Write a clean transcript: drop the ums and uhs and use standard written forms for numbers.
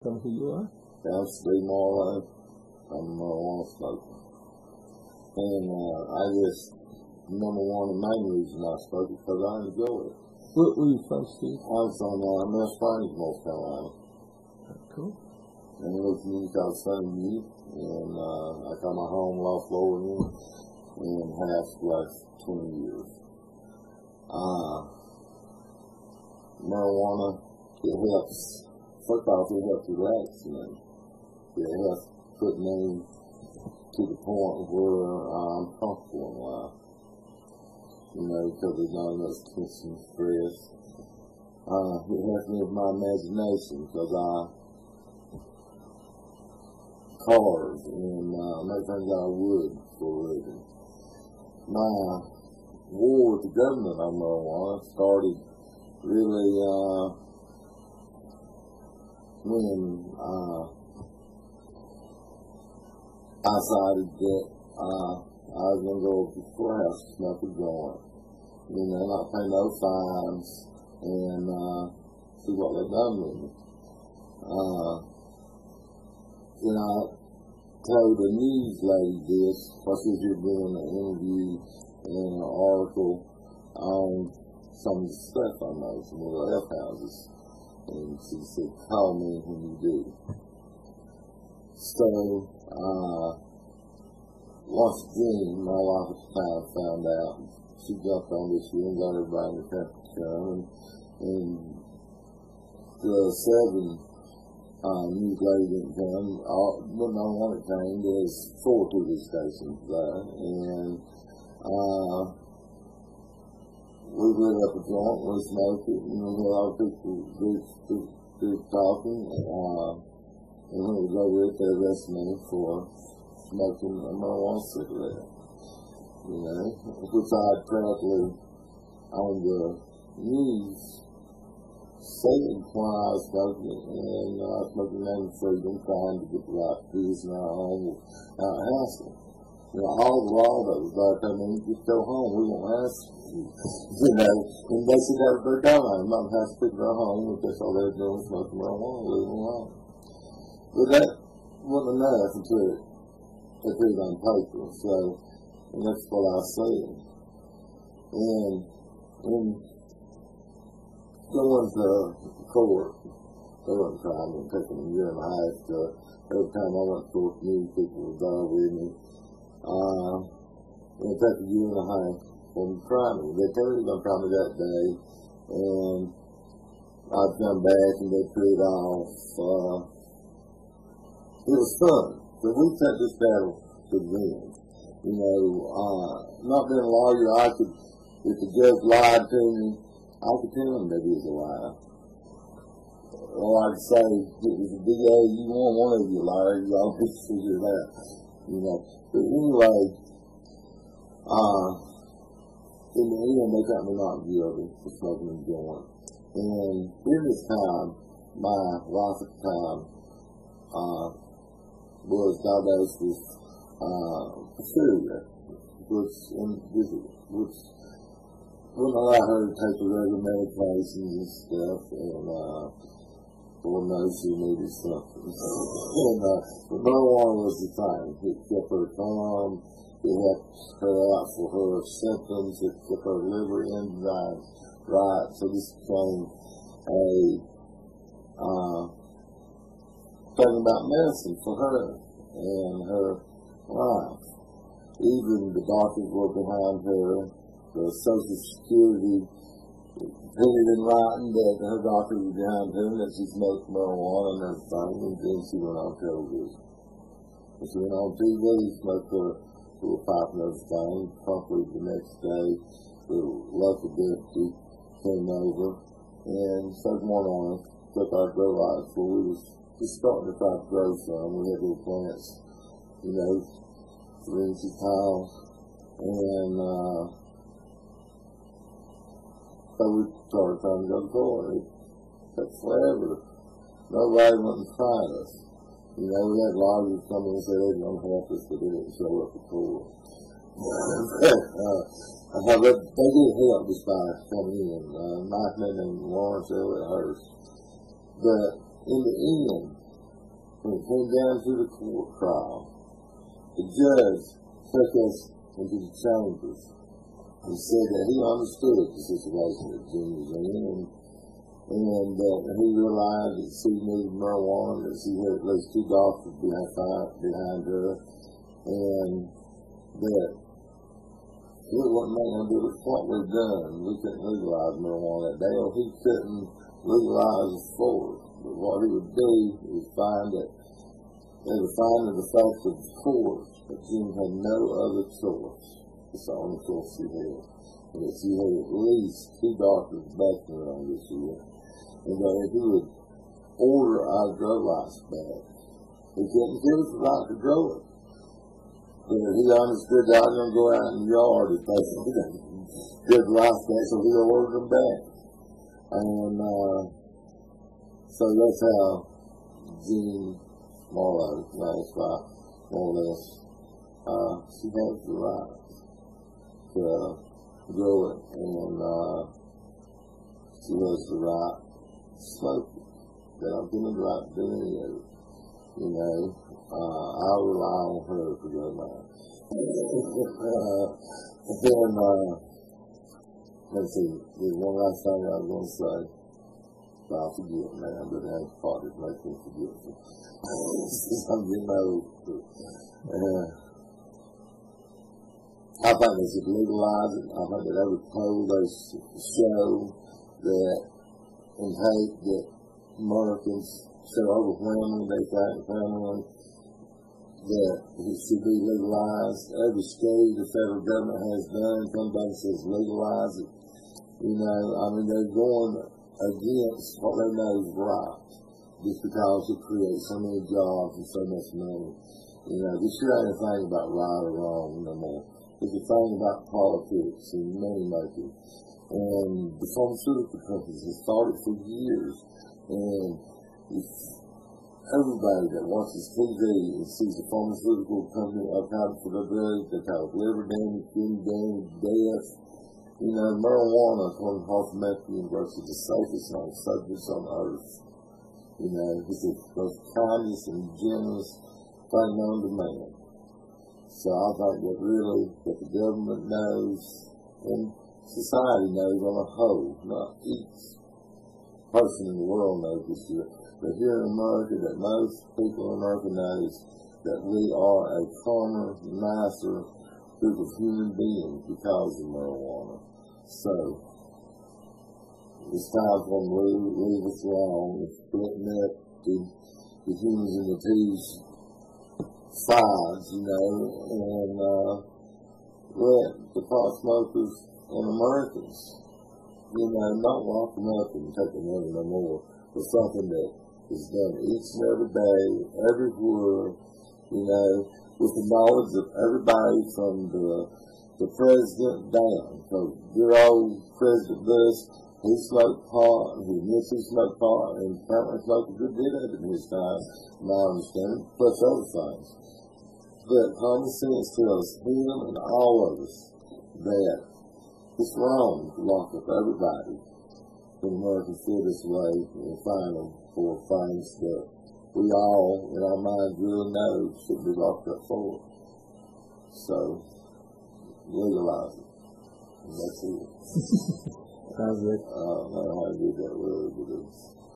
Tell me who you are. I'm Steve Marlowe. I'm a marijuana smoker. And I guess number one and main reason I smoke is because I enjoy it. Where you from, Steve? I'm from Mill Springs, North Carolina. Cool. And I live in a community called Sunview. And I call my home La Florida and have for the last 20 years. Marijuana, it helps. First off, it helps relax me. It helps put me to the point where I'm comfortable in life. You know, because there's not enough tension and stress. It helps me with my imagination because I carve and make things out of wood for a living. My war with the government on marijuana started really when I decided that I was going to go to the courthouse to smoke a joint, you know, not pay no fines, and see what they've done with me. Then I told the news lady this, because she was here doing an interview and an article on some of the stuff I know from the F houses. And she said, call me when you do. So, once again, my wife at the time found out. She jumped on this year and got everybody in the country to come. And the 7 news lady didn't come. When I wanted to came, there was 4 TV stations there. And we lit up a joint, we smoked it, and we had a lot of people talking, and when it was over it, they arrested me for smoking a marijuana cigarette, you know, which I had proudly on the news said when I was smoking it, and smoking that in freedom, trying to get the right to this in our home without hassle. You know, all the law that was there told me, just go home, we won't ask you. You know, and they should have their dime, not have to pick their home if that's all they're doing, smoking marijuana, leave them alone. But that wasn't enough until it appeared on paper, so, and that's what I said. And going to court, they wasn't trying to take them a year and a half, so every time I went to court, new people were there with me. It took a year and a half for them to try me. They told me they were going to try me that day, and I'd come back and they put it off. It was fun. So we took this battle to the end. You know, not being a lawyer, I could, if the judge lied to me, I could tell him that he was a liar. Or I'd say, it was a big A, you want one of you liars, you always figure it out. You know, but anyway, in the end, they got me not guilty for smoking a joint. And in this time, my wife at the time was diagnosed with hysteria, which wouldn't allow her to take the regular medications and stuff, and Lord knows she needed something. And but marijuana was the thing. It kept her calm. It helped her out for her symptoms. It kept her liver enzymes right. So this became a thing about medicine for her and her life. Even the doctors were behind her. The Social Security put it in writing that her doctor was behind her, that she smoked marijuana and everything, and then she went on television. And she went on TV, smoked her little pipe and everything. Promptly the next day, the local deputy came over, and second one on us, took our grow lights where we was just starting to try to grow some. We had little plants, you know, 3 inches tall, and so we started trying to go to court. It took forever. Nobody wanted to find us. You know, we had lawyers come in and say they didn't help us, but they didn't show up at court. They did help us by coming in. My man named Lawrence Elliott Hurst. But in the end, came down to the court trial. The judge took us into the chambers and said that he understood the situation that Jean was in, and that he realized that she needed marijuana, that she had at least 2 doctors behind her, and that it wasn't making a difference what we'd done. We couldn't legalize marijuana that day, or he couldn't legalize it for us. But what he would do is find that they would find the fact of the court that Jean had no other choice. It's the only choice she had. And that she had at least 2 doctors backing her on this year. And that if he would order our drug license back, he couldn't give us the right to grow it. But he understood that I was going to go out in the yard if they get the license back, so he ordered them back. And so that's how Jean Marlowe, last right, more or less, she has the right to grow it, and she has the right to smoke it. They don't give me the right to do any of it. You know, I rely on her to go mine. Then, let's see, there's one last thing I was going to say. I forget, man, but that part that makes me forget. I'm getting old. I think they should legalize it. I think that every poll they show that and hate that Americans so overwhelming they think that it should be legalized. Every state, the federal government has done. Somebody says legalize it. You know, I mean, they're going against what they know is right, just because it creates so many jobs and so much money. You know, this sure ain't a thing about right or wrong no more. It's a thing about politics and money making. And the pharmaceutical companies have started for years. And if everybody that watches TV and sees a pharmaceutical company accounting for their drugs, they call it liver damage, kidney damage, death. You know, marijuana, according to Harvard Medical University, is the safest substance on earth. You know, it's the most kindest and generous thing known to man. So I think that really, that the government knows, and society knows on a whole, not each person in the world knows this year, but here in America, that most people in America knows that we are a calmer, nicer group of human beings because of marijuana. So, it's time for them to leave us alone, splitting up the humans and the twos sides, you know, and let the pot smokers and Americans, you know, not lock them up and take their money no more, but something that is done each and every day, everywhere, you know, with the knowledge of everybody from the president down. So your old President Bush, he smoked pot, and he admits he smoked pot, and apparently smoked a good bit of it in his time, my understanding, plus other things. But common sense tells him and all of us that it's wrong to lock up everybody when Americans feel this way and find them for things that we all, in our minds, really know should be locked up for. So, legalize it. And that's it. How's it? I don't know how to do that really, but it's